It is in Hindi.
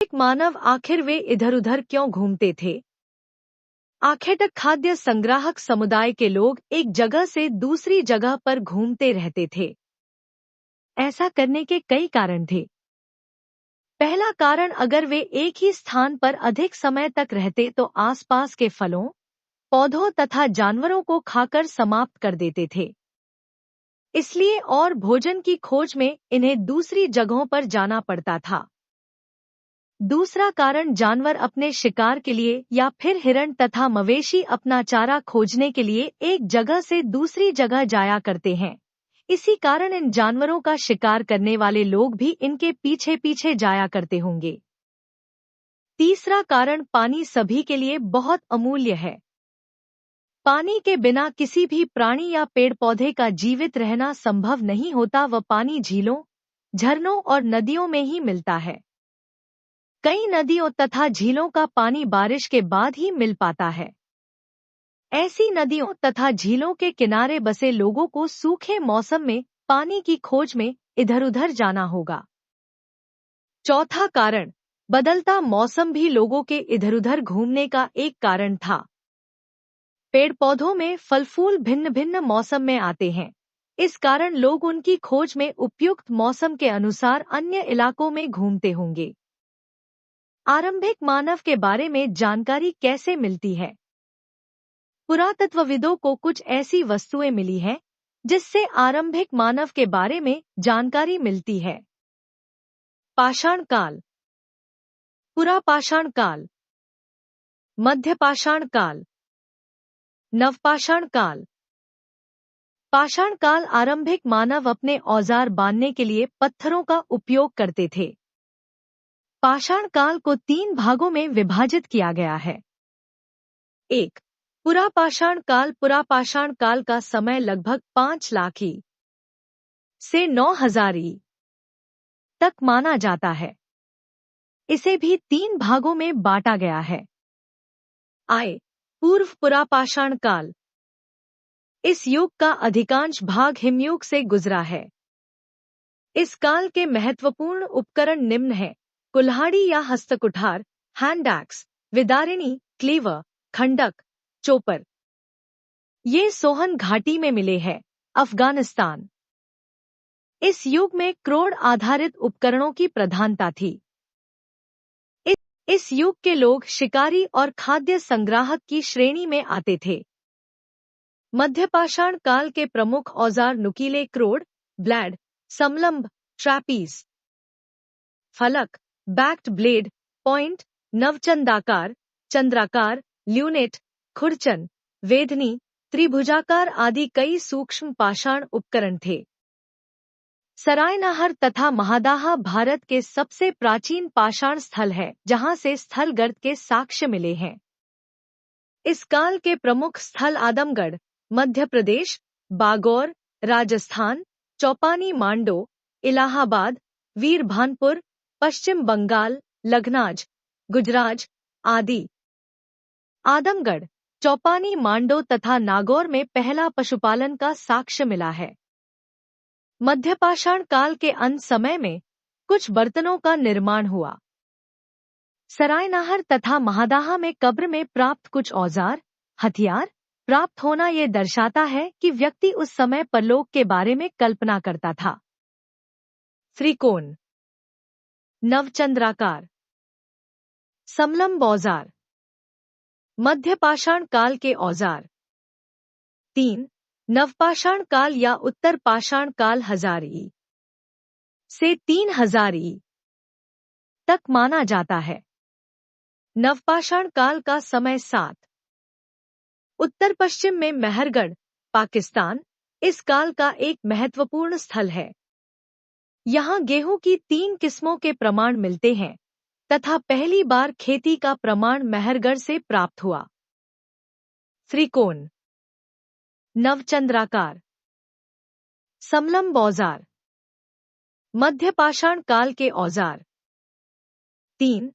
एक मानव आखिर वे इधर उधर क्यों घूमते थे? आखेटक खाद्य संग्राहक समुदाय के लोग एक जगह से दूसरी जगह पर घूमते रहते थे। ऐसा करने के कई कारण थे। पहला कारण, अगर वे एक ही स्थान पर अधिक समय तक रहते तो आसपास के फलों, पौधों तथा जानवरों को खाकर समाप्त कर देते थे। इसलिए और भोजन की खोज में इन्हें दूसरी जगहों पर जाना पड़ता था। दूसरा कारण, जानवर अपने शिकार के लिए या फिर हिरण तथा मवेशी अपना चारा खोजने के लिए एक जगह से दूसरी जगह जाया करते हैं। इसी कारण इन जानवरों का शिकार करने वाले लोग भी इनके पीछे पीछे जाया करते होंगे। तीसरा कारण, पानी सभी के लिए बहुत अमूल्य है। पानी के बिना किसी भी प्राणी या पेड़ पौधे का जीवित रहना संभव नहीं होता। वह पानी झीलों, झरनों और नदियों में ही मिलता है। कई नदियों तथा झीलों का पानी बारिश के बाद ही मिल पाता है। ऐसी नदियों तथा झीलों के किनारे बसे लोगों को सूखे मौसम में पानी की खोज में इधर उधर जाना होगा। चौथा कारण, बदलता मौसम भी लोगों के इधर उधर घूमने का एक कारण था। पेड़ पौधों में फल फूल भिन्न भिन्न मौसम में आते हैं। इस कारण लोग उनकी खोज में उपयुक्त मौसम के अनुसार अन्य इलाकों में घूमते होंगे। आरंभिक मानव के बारे में जानकारी कैसे मिलती है? पुरातत्वविदों को कुछ ऐसी वस्तुएं मिली हैं जिससे आरंभिक मानव के बारे में जानकारी मिलती है। पाषाण काल, पुरापाषाण काल, मध्यपाषाण काल, नवपाषाण काल। पाषाण काल, आरंभिक मानव अपने औजार बांधने के लिए पत्थरों का उपयोग करते थे। पाषाण काल को 3 भागों में विभाजित किया गया है। 1. पुरापाषाण काल। पुरापाषाण काल का समय लगभग 5 लाख ई से 9000 ई तक माना जाता है। इसे भी 3 भागों में बांटा गया है। पूर्व पुरापाषाण काल। इस युग का अधिकांश भाग हिमयुग से गुजरा है। इस काल के महत्वपूर्ण उपकरण निम्न हैं: कुल्हाड़ी या हस्तकुठार, हैंड एक्स, विदारिणी, क्लीवर, खंडक, चोपर। ये सोहन घाटी में मिले हैं, अफगानिस्तान। इस युग में क्रोड आधारित उपकरणों की प्रधानता थी। इस युग के लोग शिकारी और खाद्य संग्राहक की श्रेणी में आते थे। मध्यपाषाण काल के प्रमुख औजार नुकीले क्रोड, ब्लेड, समलंब, ट्रैपीज, फलक, बैक्ड ब्लेड, पॉइंट, नवचंदाकार, चंद्राकार, ल्यूनेट, खुरचन, वेधनी, त्रिभुजाकार आदि कई सूक्ष्म पाषाण उपकरण थे। सरायनाहर तथा महादाहा भारत के सबसे प्राचीन पाषाण स्थल है, जहां से स्थल गर्त के साक्ष्य मिले हैं। इस काल के प्रमुख स्थल आदमगढ़, मध्य प्रदेश, बागौर, राजस्थान, चौपानी मांडो, इलाहाबाद, वीरभानपुर, पश्चिम बंगाल, लखनाज, गुजरात आदि। आदमगढ़, चौपानी मांडो तथा नागौर में पहला पशुपालन का साक्ष्य मिला है। मध्यपाषाण काल के अंत समय में कुछ बर्तनों का निर्माण हुआ। सरायनाहर तथा महादाहा में कब्र में प्राप्त कुछ औजार, हथियार प्राप्त होना ये दर्शाता है कि व्यक्ति उस समय परलोक के बारे में कल्पना करता था। त्रिकोण, नवचंद्राकार, समलंब औजार। मध्यपाषाण काल के औजार। 3. नवपाषाण काल या उत्तर पाषाण काल 1000 ई से 3000 ई तक माना जाता है। नवपाषाण काल का समय 7। उत्तर पश्चिम में मेहरगढ़, पाकिस्तान, इस काल का एक महत्वपूर्ण स्थल है। यहाँ गेहूं की 3 किस्मों के प्रमाण मिलते हैं तथा पहली बार खेती का प्रमाण मेहरगढ़ से प्राप्त हुआ। त्रिकोण, नवचंद्राकार, समलंब औजार। मध्यपाषाण काल के औजार। 3.